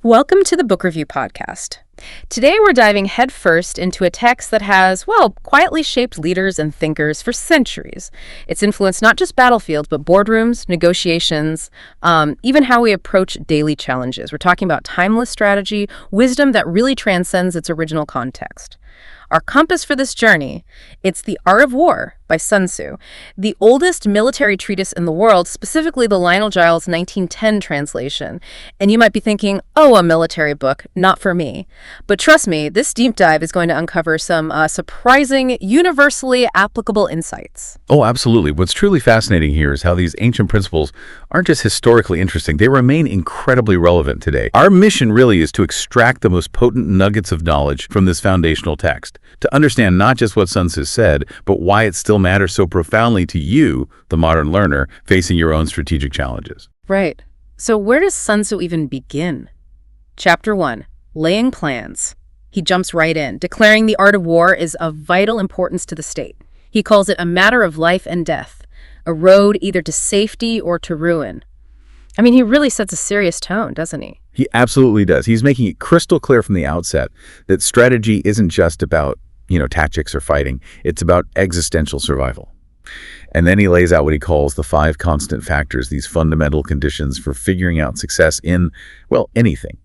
Welcome to the Book Review Podcast. Today we're diving headfirst into a text that has, quietly shaped leaders and thinkers for centuries. It's influenced not just battlefields, but boardrooms, negotiations, even how we approach daily challenges. We're talking about timeless strategy, wisdom that really transcends its original context. Our compass for this journey, it's The Art of War by Sun Tzu, the oldest military treatise in the world, specifically the Lionel Giles 1910 translation. And you might be thinking, a military book, not for me. But trust me, this deep dive is going to uncover some surprising, universally applicable insights. Oh, absolutely. What's truly fascinating here is how these ancient principles aren't just historically interesting, they remain incredibly relevant today. Our mission really is to extract the most potent nuggets of knowledge from this foundational text, to understand not just what Sun Tzu said, but why it still matters so profoundly to you, the modern learner, facing your own strategic challenges. Right. So where does Sun Tzu even begin? Chapter 1, Laying Plans. He jumps right in, declaring the art of war is of vital importance to the state. He calls it a matter of life and death, a road either to safety or to ruin. I mean, he really sets a serious tone, doesn't he? He absolutely does. He's making it crystal clear from the outset that strategy isn't just about, tactics or fighting. It's about existential survival. And then he lays out what he calls the 5 constant factors, these fundamental conditions for figuring out success in, anything.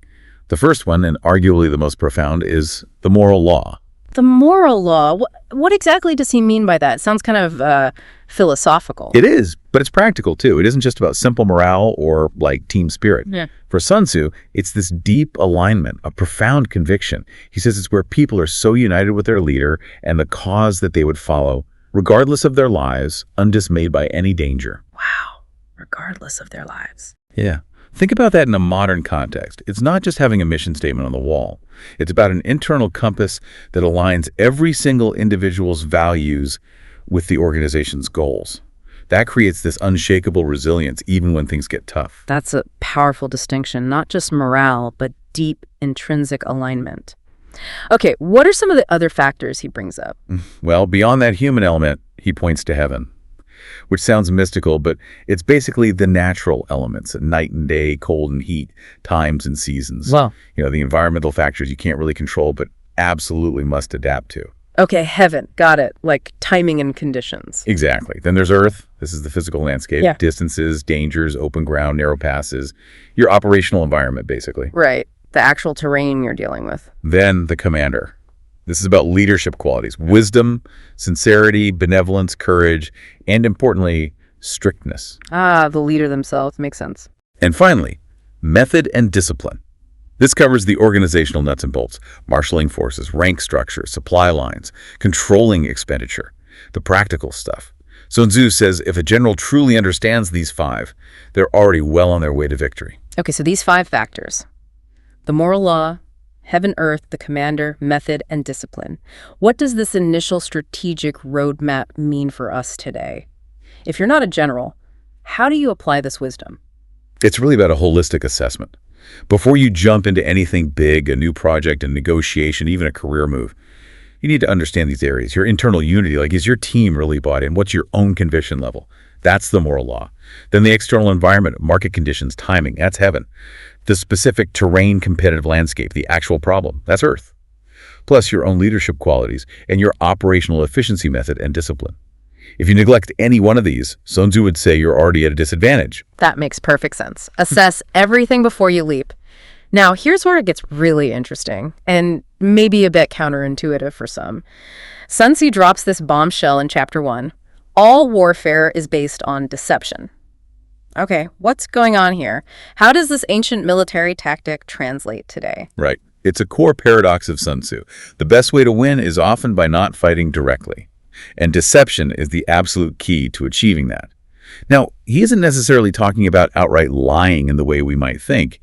The first one, and arguably the most profound, is the moral law. The moral law? What exactly does he mean by that? It sounds kind of philosophical. It is, but it's practical too. It isn't just about simple morale or team spirit. Yeah. For Sun Tzu, it's this deep alignment, a profound conviction. He says it's where people are so united with their leader and the cause that they would follow, regardless of their lives, undismayed by any danger. Wow. Regardless of their lives. Yeah. Think about that in a modern context. It's not just having a mission statement on the wall. It's about an internal compass that aligns every single individual's values with the organization's goals. That creates this unshakable resilience even when things get tough. That's a powerful distinction, not just morale, but deep intrinsic alignment. Okay, what are some of the other factors he brings up? Well, beyond that human element, he points to heaven, which sounds mystical, but it's basically the natural elements, night and day, cold and heat, times and seasons. Wow. The environmental factors you can't really control, but absolutely must adapt to. Okay, heaven, got it, like timing and conditions. Exactly. Then there's Earth. This is the physical landscape. Yeah. Distances, dangers, open ground, narrow passes, your operational environment, basically. Right, the actual terrain you're dealing with. Then the commander. This is about leadership qualities, wisdom, sincerity, benevolence, courage, and importantly, strictness. The leader themselves, makes sense. And finally, method and discipline. This covers the organizational nuts and bolts, marshaling forces, rank structure, supply lines, controlling expenditure, the practical stuff. Sun Tzu says if a general truly understands these 5, they're already well on their way to victory. Okay, so these 5 factors: the moral law, heaven, earth, the commander, method, and discipline. What does this initial strategic roadmap mean for us today? If you're not a general, how do you apply this wisdom? It's really about a holistic assessment. Before you jump into anything big, a new project, a negotiation, even a career move, you need to understand these areas. Your internal unity, is your team really bought in? What's your own conviction level? That's the moral law. Then the external environment, market conditions, timing, that's heaven. The specific terrain, competitive landscape, the actual problem, that's earth. Plus your own leadership qualities and your operational efficiency method and discipline. If you neglect any one of these, Sun Tzu would say you're already at a disadvantage. That makes perfect sense. Assess everything before you leap. Now, here's where it gets really interesting and maybe a bit counterintuitive for some. Sun Tzu drops this bombshell in chapter 1. All warfare is based on deception. Okay, what's going on here? How does this ancient military tactic translate today? Right. It's a core paradox of Sun Tzu. The best way to win is often by not fighting directly. And deception is the absolute key to achieving that. Now, he isn't necessarily talking about outright lying in the way we might think.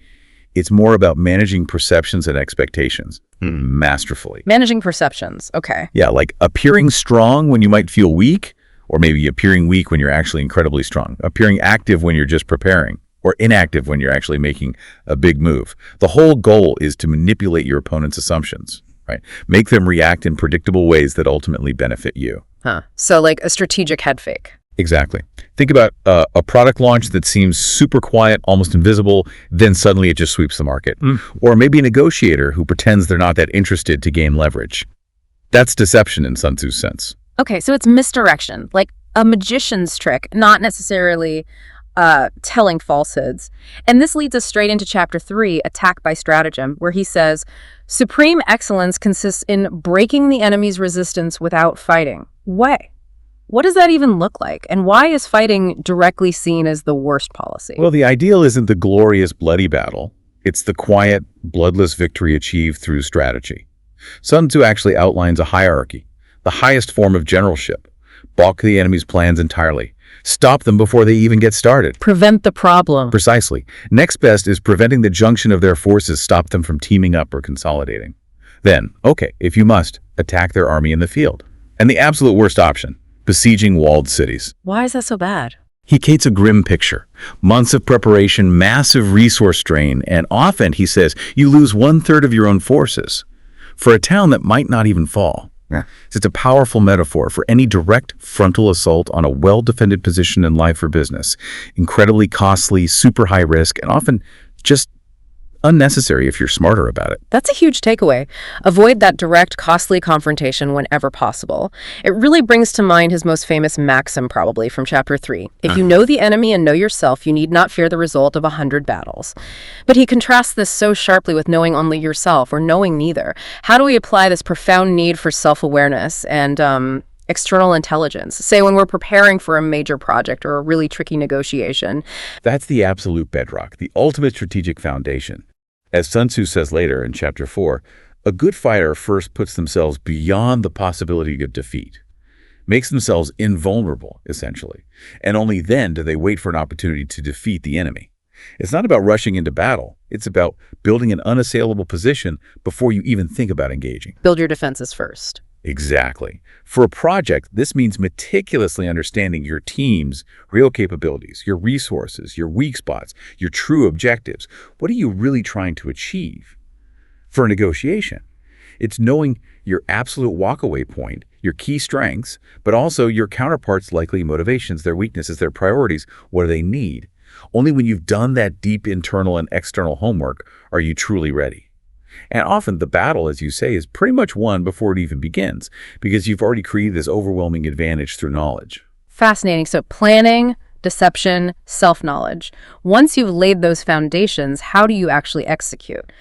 It's more about managing perceptions and expectations masterfully. Managing perceptions, okay. Yeah, like appearing strong when you might feel weak, or maybe appearing weak when you're actually incredibly strong. Appearing active when you're just preparing, or inactive when you're actually making a big move. The whole goal is to manipulate your opponent's assumptions. Right? Make them react in predictable ways that ultimately benefit you. So like a strategic head fake. Exactly. Think about a product launch that seems super quiet, almost invisible, then suddenly it just sweeps the market. Or maybe a negotiator who pretends they're not that interested to gain leverage. That's deception in Sun Tzu's sense. Okay, so it's misdirection, like a magician's trick, not necessarily telling falsehoods. And this leads us straight into chapter 3, Attack by Stratagem, where he says, supreme excellence consists in breaking the enemy's resistance without fighting. Why? What does that even look like? And why is fighting directly seen as the worst policy? Well, the ideal isn't the glorious bloody battle. It's the quiet, bloodless victory achieved through strategy. Sun Tzu actually outlines a hierarchy, the highest form of generalship. Balk the enemy's plans entirely. Stop them before they even get started. Prevent the problem. Precisely. Next best is preventing the junction of their forces, stop them from teaming up or consolidating. Then, okay, if you must, attack their army in the field. And the absolute worst option, besieging walled cities. Why is that so bad? He paints a grim picture. Months of preparation, massive resource strain, and often, he says, you lose 1/3 of your own forces for a town that might not even fall. Yeah. It's a powerful metaphor for any direct frontal assault on a well-defended position in life or business. Incredibly costly, super high risk, and often just unnecessary if you're smarter about it. That's a huge takeaway. Avoid that direct, costly confrontation whenever possible. It really brings to mind his most famous maxim, probably, from chapter 3. If you know the enemy and know yourself, you need not fear the result of 100 battles. But he contrasts this so sharply with knowing only yourself, or knowing neither. How do we apply this profound need for self-awareness and external intelligence, say when we're preparing for a major project or a really tricky negotiation? That's the absolute bedrock, the ultimate strategic foundation. As Sun Tzu says later in chapter 4, a good fighter first puts themselves beyond the possibility of defeat, makes themselves invulnerable, essentially, and only then do they wait for an opportunity to defeat the enemy. It's not about rushing into battle. It's about building an unassailable position before you even think about engaging. Build your defenses first. Exactly. For a project, this means meticulously understanding your team's real capabilities, your resources, your weak spots, your true objectives. What are you really trying to achieve? For a negotiation, it's knowing your absolute walkaway point, your key strengths, but also your counterparts' likely motivations, their weaknesses, their priorities, what do they need. Only when you've done that deep internal and external homework are you truly ready. And often the battle, as you say, is pretty much won before it even begins, because you've already created this overwhelming advantage through knowledge. Fascinating. So planning, deception, self-knowledge. Once you've laid those foundations, how do you actually execute,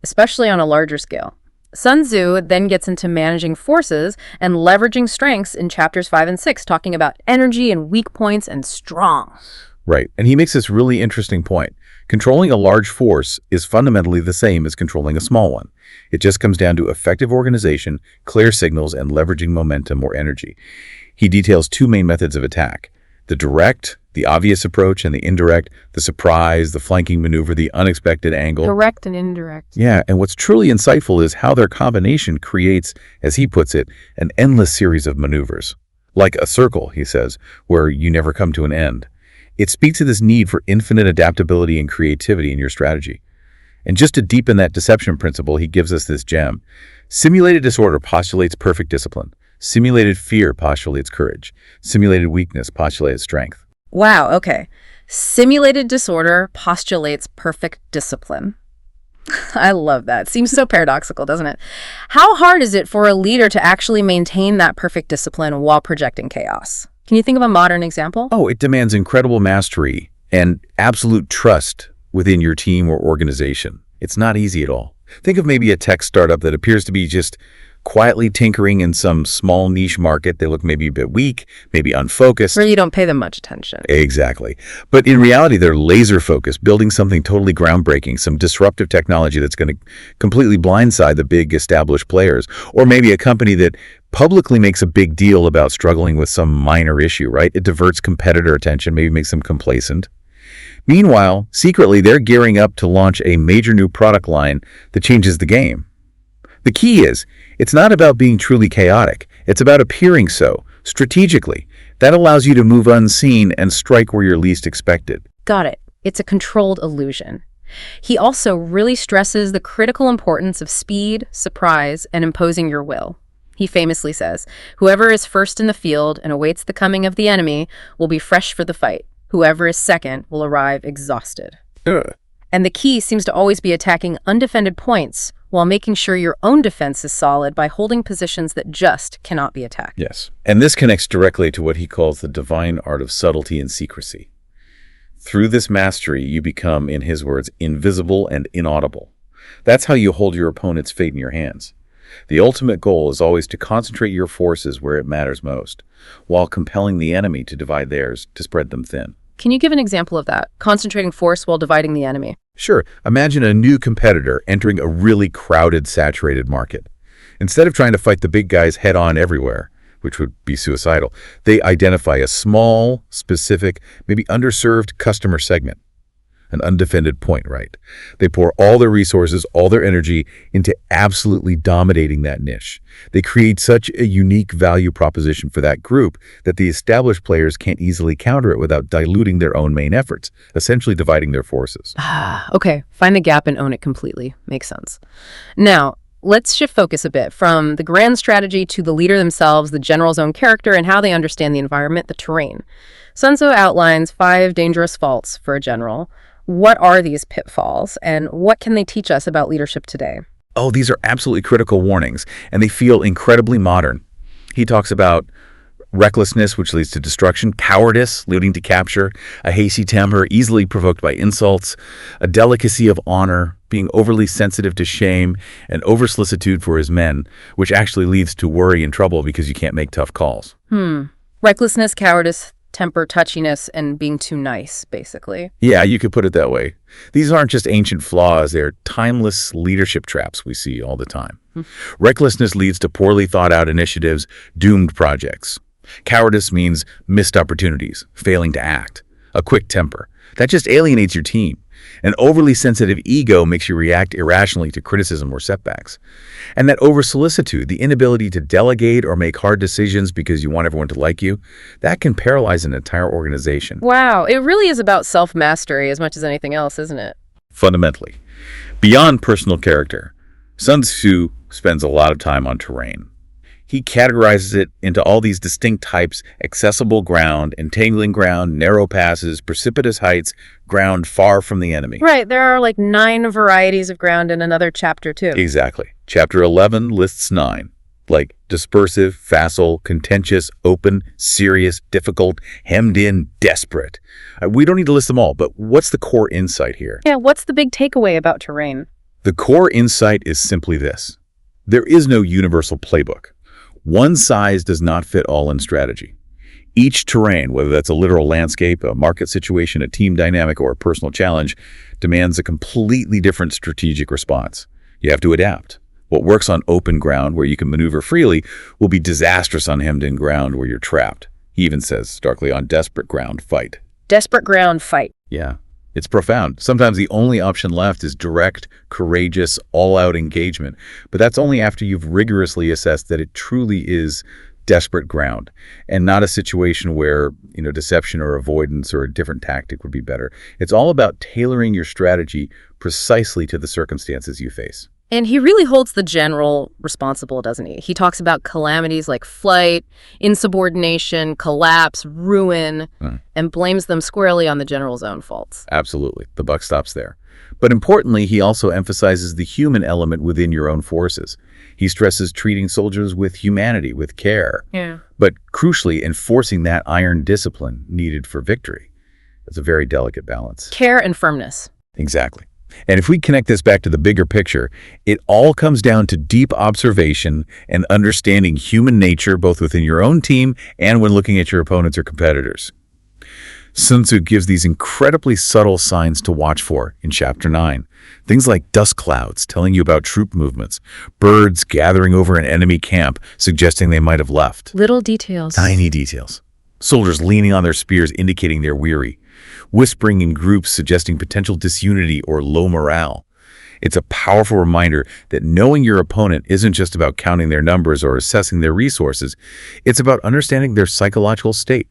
especially on a larger scale? Sun Tzu then gets into managing forces and leveraging strengths in chapters 5 and 6, talking about energy and weak points and strong. Right. And he makes this really interesting point. Controlling a large force is fundamentally the same as controlling a small one. It just comes down to effective organization, clear signals, and leveraging momentum or energy. He details 2 main methods of attack: the direct, the obvious approach, and the indirect, the surprise, the flanking maneuver, the unexpected angle. Direct and indirect. Yeah, and what's truly insightful is how their combination creates, as he puts it, an endless series of maneuvers. Like a circle, he says, where you never come to an end. It speaks to this need for infinite adaptability and creativity in your strategy. And just to deepen that deception principle, he gives us this gem. Simulated disorder postulates perfect discipline. Simulated fear postulates courage. Simulated weakness postulates strength. Wow, okay. Simulated disorder postulates perfect discipline. I love that. Seems so paradoxical, doesn't it? How hard is it for a leader to actually maintain that perfect discipline while projecting chaos? Can you think of a modern example? Oh, it demands incredible mastery and absolute trust within your team or organization. It's not easy at all. Think of maybe a tech startup that appears to be just quietly tinkering in some small niche market. They look maybe a bit weak, maybe unfocused. Where you don't pay them much attention. Exactly. But in reality, they're laser focused, building something totally groundbreaking, some disruptive technology that's going to completely blindside the big established players. Or maybe a company that publicly makes a big deal about struggling with some minor issue, right? It diverts competitor attention, maybe makes them complacent. Meanwhile, secretly, they're gearing up to launch a major new product line that changes the game. The key is, it's not about being truly chaotic. It's about appearing so, strategically. That allows you to move unseen and strike where you're least expected. Got it. It's a controlled illusion. He also really stresses the critical importance of speed, surprise, and imposing your will. He famously says, "Whoever is first in the field and awaits the coming of the enemy will be fresh for the fight. Whoever is second will arrive exhausted." And the key seems to always be attacking undefended points while making sure your own defense is solid by holding positions that just cannot be attacked. Yes. And this connects directly to what he calls the divine art of subtlety and secrecy. Through this mastery, you become, in his words, invisible and inaudible. That's how you hold your opponent's fate in your hands. The ultimate goal is always to concentrate your forces where it matters most, while compelling the enemy to divide theirs to spread them thin. Can you give an example of that? Concentrating force while dividing the enemy. Sure. Imagine a new competitor entering a really crowded, saturated market. Instead of trying to fight the big guys head-on everywhere, which would be suicidal, they identify a small, specific, maybe underserved customer segment. An undefended point, right? They pour all their resources, all their energy into absolutely dominating that niche. They create such a unique value proposition for that group that the established players can't easily counter it without diluting their own main efforts, essentially dividing their forces. Okay, find the gap and own it completely. Makes sense. Now, let's shift focus a bit from the grand strategy to the leader themselves, the general's own character, and how they understand the environment, the terrain. Sun Tzu outlines 5 dangerous faults for a general. What are these pitfalls, and what can they teach us about leadership today? Oh, these are absolutely critical warnings, and they feel incredibly modern. He talks about recklessness, which leads to destruction, cowardice, leading to capture, a hasty temper, easily provoked by insults, a delicacy of honor, being overly sensitive to shame, and over-solicitude for his men, which actually leads to worry and trouble because you can't make tough calls. Recklessness, cowardice, temper, touchiness, and being too nice, basically. Yeah, you could put it that way. These aren't just ancient flaws, they're timeless leadership traps we see all the time. Recklessness leads to poorly thought out initiatives, doomed projects. Cowardice means missed opportunities, failing to act. A quick temper. That just alienates your team. An overly sensitive ego makes you react irrationally to criticism or setbacks. And that over-solicitude, the inability to delegate or make hard decisions because you want everyone to like you, that can paralyze an entire organization. Wow, it really is about self-mastery as much as anything else, isn't it? Fundamentally. Beyond personal character, Sun Tzu spends a lot of time on terrain. He categorizes it into all these distinct types: accessible ground, entangling ground, narrow passes, precipitous heights, ground far from the enemy. Right, there are like 9 varieties of ground in another chapter too. Exactly. Chapter 11 lists 9, like dispersive, facile, contentious, open, serious, difficult, hemmed in, desperate. We don't need to list them all, but what's the core insight here? Yeah, what's the big takeaway about terrain? The core insight is simply this. There is no universal playbook. One size does not fit all in strategy. Each terrain, whether that's a literal landscape, a market situation, a team dynamic, or a personal challenge, demands a completely different strategic response. You have to adapt. What works on open ground where you can maneuver freely will be disastrous on hemmed-in ground where you're trapped. He even says, starkly, on desperate ground, fight. Desperate ground, fight. Yeah. It's profound. Sometimes the only option left is direct, courageous, all-out engagement. But that's only after you've rigorously assessed that it truly is desperate ground and not a situation where, deception or avoidance or a different tactic would be better. It's all about tailoring your strategy precisely to the circumstances you face. And he really holds the general responsible, doesn't he? He talks about calamities like flight, insubordination, collapse, ruin, and blames them squarely on the general's own faults. Absolutely. The buck stops there. But importantly, he also emphasizes the human element within your own forces. He stresses treating soldiers with humanity, with care. Yeah. But crucially, enforcing that iron discipline needed for victory. It's a very delicate balance. Care and firmness. Exactly. And if we connect this back to the bigger picture, it all comes down to deep observation and understanding human nature, both within your own team and when looking at your opponents or competitors. Sun Tzu gives these incredibly subtle signs to watch for in Chapter 9. Things like dust clouds telling you about troop movements, birds gathering over an enemy camp suggesting they might have left. Little details. Tiny details. Soldiers leaning on their spears indicating they're weary. Whispering in groups suggesting potential disunity or low morale. It's a powerful reminder that knowing your opponent isn't just about counting their numbers or assessing their resources. It's about understanding their psychological state,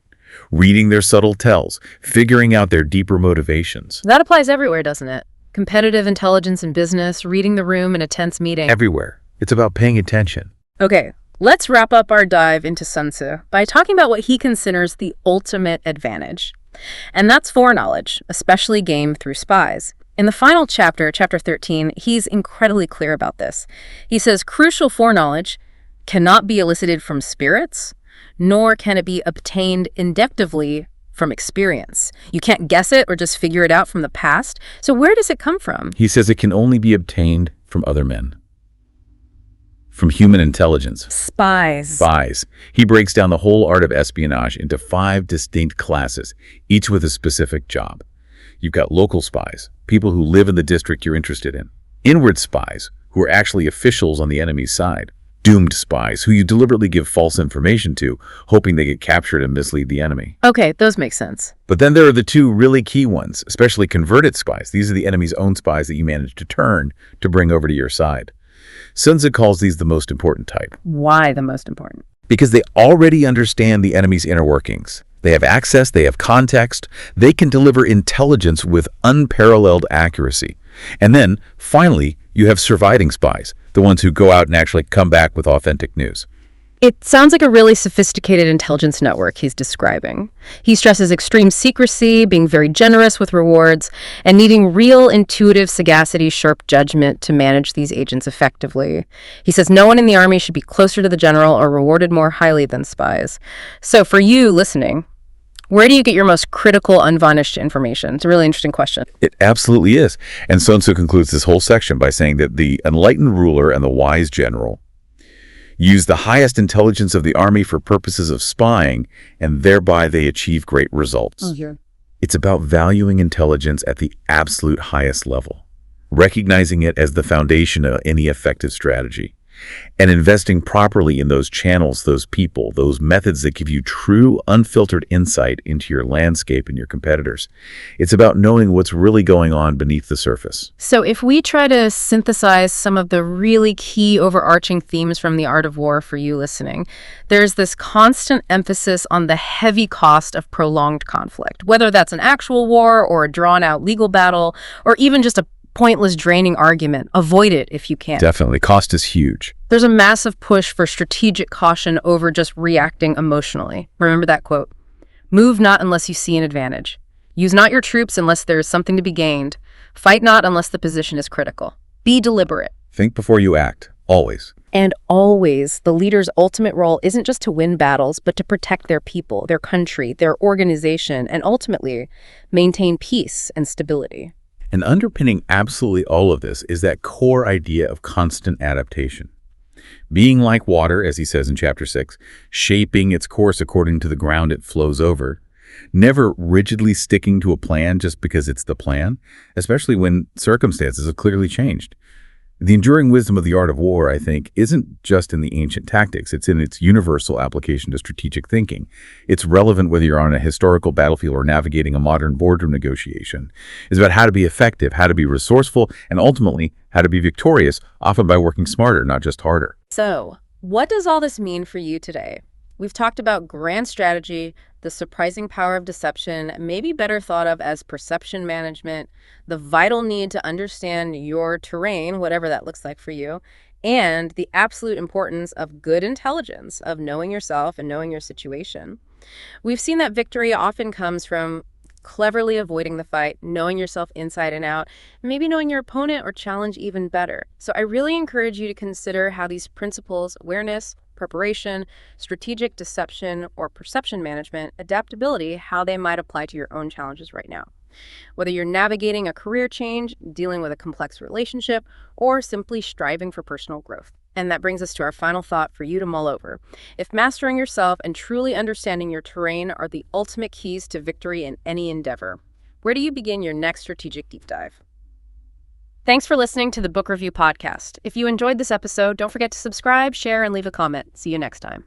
reading their subtle tells, figuring out their deeper motivations. That applies everywhere, doesn't it? Competitive intelligence in business, reading the room in a tense meeting. Everywhere. It's about paying attention. Okay, Let's wrap up our dive into Sun Tzu by talking about what he considers the ultimate advantage. And that's foreknowledge, especially gained through spies. In the final chapter, chapter 13, he's incredibly clear about this. He says crucial foreknowledge cannot be elicited from spirits, nor can it be obtained inductively from experience. You can't guess it or just figure it out from the past. So where does it come from? He says it can only be obtained from other men, from human intelligence. Spies. He breaks down the whole art of espionage into 5 distinct classes, each with a specific job. You've got local spies, people who live in the district you're interested in. Inward spies, who are actually officials on the enemy's side. Doomed spies, who you deliberately give false information to, hoping they get captured and mislead the enemy. Okay, those make sense. But then there are the 2 really key ones, especially converted spies. These are the enemy's own spies that you manage to turn to bring over to your side. Sun Tzu calls these the most important type. Why the most important? Because they already understand the enemy's inner workings. They have access, they have context, they can deliver intelligence with unparalleled accuracy. And then, finally, you have surviving spies, the ones who go out and actually come back with authentic news. It sounds like a really sophisticated intelligence network he's describing. He stresses extreme secrecy, being very generous with rewards, and needing real intuitive sagacity, sharp judgment to manage these agents effectively. He says no one in the army should be closer to the general or rewarded more highly than spies. So for you listening, where do you get your most critical, unvarnished information? It's a really interesting question. It absolutely is. And Sun Tzu concludes this whole section by saying that the enlightened ruler and the wise general use the highest intelligence of the army for purposes of spying, and thereby they achieve great results. It's about valuing intelligence at the absolute highest level, recognizing it as the foundation of any effective strategy, and investing properly in those channels, those people, those methods that give you true, unfiltered insight into your landscape and your competitors. It's about knowing what's really going on beneath the surface. So if we try to synthesize some of the really key overarching themes from The Art of War for you listening, there's this constant emphasis on the heavy cost of prolonged conflict, whether that's an actual war or a drawn-out legal battle, or even just a pointless, draining argument. Avoid it if you can. Definitely. Cost is huge. There's a massive push for strategic caution over just reacting emotionally. Remember that quote. Move not unless you see an advantage. Use not your troops unless there is something to be gained. Fight not unless the position is critical. Be deliberate. Think before you act. Always. And always, the leader's ultimate role isn't just to win battles, but to protect their people, their country, their organization, and ultimately maintain peace and stability. And underpinning absolutely all of this is that core idea of constant adaptation. Being like water, as he says in chapter 6, shaping its course according to the ground it flows over, never rigidly sticking to a plan just because it's the plan, especially when circumstances have clearly changed. The enduring wisdom of the art of war, I think, isn't just in the ancient tactics. It's in its universal application to strategic thinking. It's relevant whether you're on a historical battlefield or navigating a modern boardroom negotiation. It's about how to be effective, how to be resourceful, and ultimately, how to be victorious, often by working smarter, not just harder. So, what does all this mean for you today? We've talked about grand strategy, the surprising power of deception, maybe better thought of as perception management, the vital need to understand your terrain, whatever that looks like for you, and the absolute importance of good intelligence, of knowing yourself and knowing your situation. We've seen that victory often comes from cleverly avoiding the fight, knowing yourself inside and out, maybe knowing your opponent or challenge even better. So I really encourage you to consider how these principles, awareness, preparation, strategic deception, or perception management, adaptability, how they might apply to your own challenges right now. Whether you're navigating a career change, dealing with a complex relationship, or simply striving for personal growth. And that brings us to our final thought for you to mull over. If mastering yourself and truly understanding your terrain are the ultimate keys to victory in any endeavor, where do you begin your next strategic deep dive? Thanks for listening to the Book Review Podcast. If you enjoyed this episode, don't forget to subscribe, share, and leave a comment. See you next time.